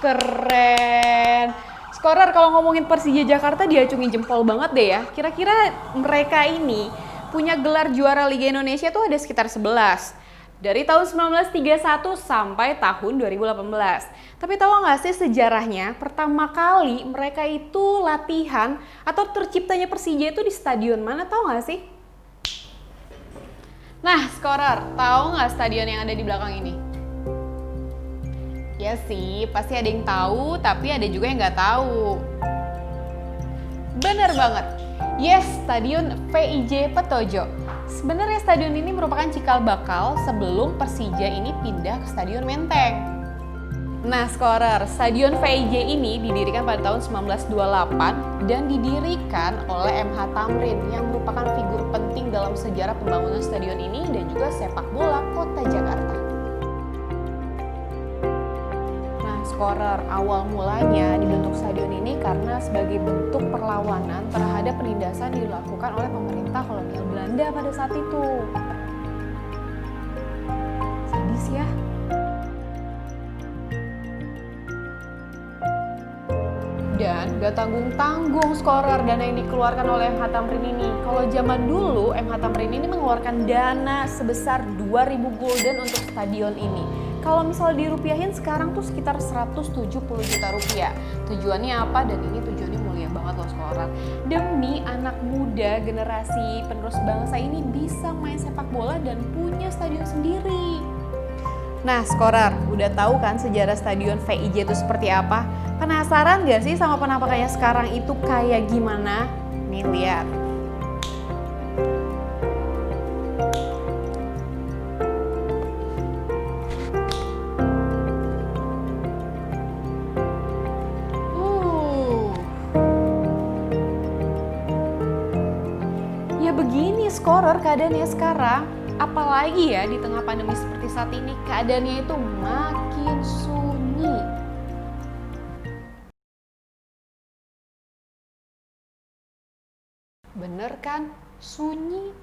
Keren. Skorer, kalau ngomongin Persija Jakarta diacungin jempol banget deh ya. Kira-kira mereka ini punya gelar juara Liga Indonesia tuh ada sekitar 11. Dari tahun 1931 sampai tahun 2018. Tapi tahu nggak sih sejarahnya, pertama kali mereka itu latihan atau terciptanya Persija itu di stadion mana, tahu nggak sih? Nah, Skorer, tahu nggak stadion yang ada di belakang ini? Ya sih, pasti ada yang tahu, tapi ada juga yang nggak tahu. Bener banget. Yes, Stadion VIJ Petojo. Sebenarnya stadion ini merupakan cikal bakal sebelum Persija ini pindah ke Stadion Menteng. Nah, Skorer, Stadion VIJ ini didirikan pada tahun 1928 dan didirikan oleh MH Tamrin yang merupakan figur penting dalam sejarah pembangunan stadion ini dan juga sepak bola kota Jakarta. Skorer, awal mulanya dibentuk stadion ini karena sebagai bentuk perlawanan terhadap penindasan yang dilakukan oleh pemerintah kolonial Belanda pada saat itu. Sadis ya. Dan gak tanggung-tanggung Skorer dana yang dikeluarkan oleh MH Tamrin ini. Kalau zaman dulu MH Tamrin ini mengeluarkan dana sebesar 2.000 gulden untuk stadion ini. Kalau misal dirupiahin sekarang tuh sekitar 170 juta rupiah. Tujuannya apa? Dan ini tujuannya mulia banget loh Skorer. Demi anak muda generasi penerus bangsa ini bisa main sepak bola dan punya stadion sendiri. Nah Skorer, udah tahu kan sejarah stadion VIJ itu seperti apa? Penasaran gak sih sama penampakannya sekarang itu kayak gimana? Nih lihat. Begini Skorer keadaannya sekarang, apalagi ya di tengah pandemi seperti saat ini, keadaannya itu makin sunyi. Bener kan? Sunyi.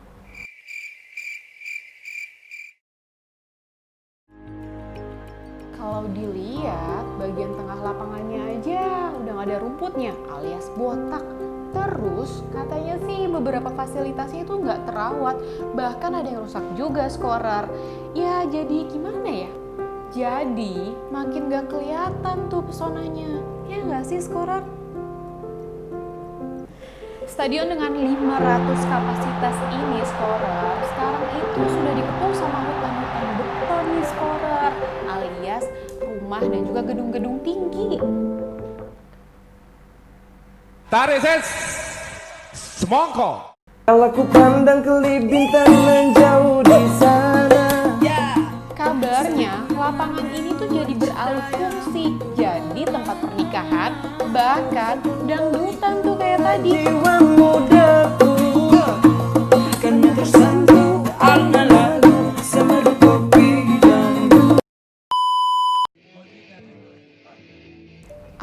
Kalau dilihat bagian tengah lapangannya aja udah gak ada rumputnya alias botak. Terus katanya sih beberapa fasilitasnya itu nggak terawat, bahkan ada yang rusak juga Skorer. Ya jadi gimana ya? Jadi makin gak kelihatan tuh pesonanya, ya nggak sih Skorer? Stadion dengan 500 kapasitas ini Skorer, sekarang itu sudah dikepung sama hutan-hutan beton nih Skorer, alias rumah dan juga gedung-gedung tinggi. Tarik ses, semongko. Kalau ku pandang ke bintang menjauh di sana. Kabarnya lapangan ini tuh jadi beralih fungsi, jadi tempat pernikahan, bahkan dangdutan tuh kayak tadi. Jiwa mudaku karena tersentuh arna lagu semadu kopi dangdut.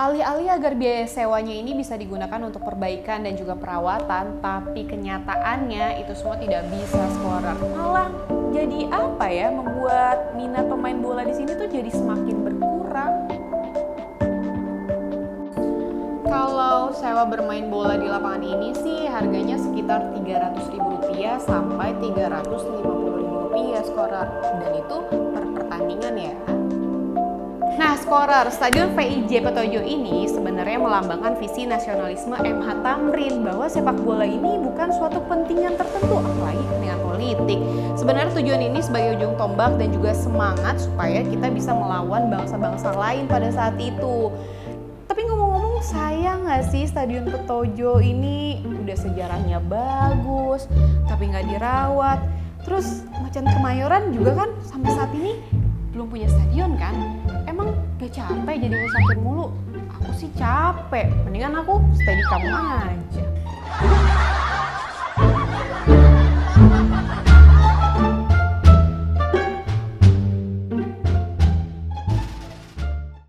Alih-alih agar biaya sewanya ini bisa digunakan untuk perbaikan dan juga perawatan, tapi kenyataannya itu semua tidak bisa Skorer. Malah jadi apa ya, membuat minat pemain bola di sini tuh jadi semakin berkurang. Kalau sewa bermain bola di lapangan ini sih harganya sekitar Rp300.000 sampai Rp350.000 Skorer. Dan itu per pertandingan ya. Nah Skorer, Stadion VIJ Petojo ini sebenarnya melambangkan visi nasionalisme MH Tamrin bahwa sepak bola ini bukan suatu kepentingan tertentu, apalagi kepentingan politik. Sebenarnya tujuan ini sebagai ujung tombak dan juga semangat supaya kita bisa melawan bangsa-bangsa lain pada saat itu. Tapi ngomong-ngomong, sayang nggak sih Stadion Petojo ini udah sejarahnya bagus, tapi nggak dirawat. Terus Macan Kemayoran juga kan sampai saat ini belum punya stadion kan? Emang gak capek jadi musafir mulu? Aku sih capek, mendingan aku stay di kamu aja.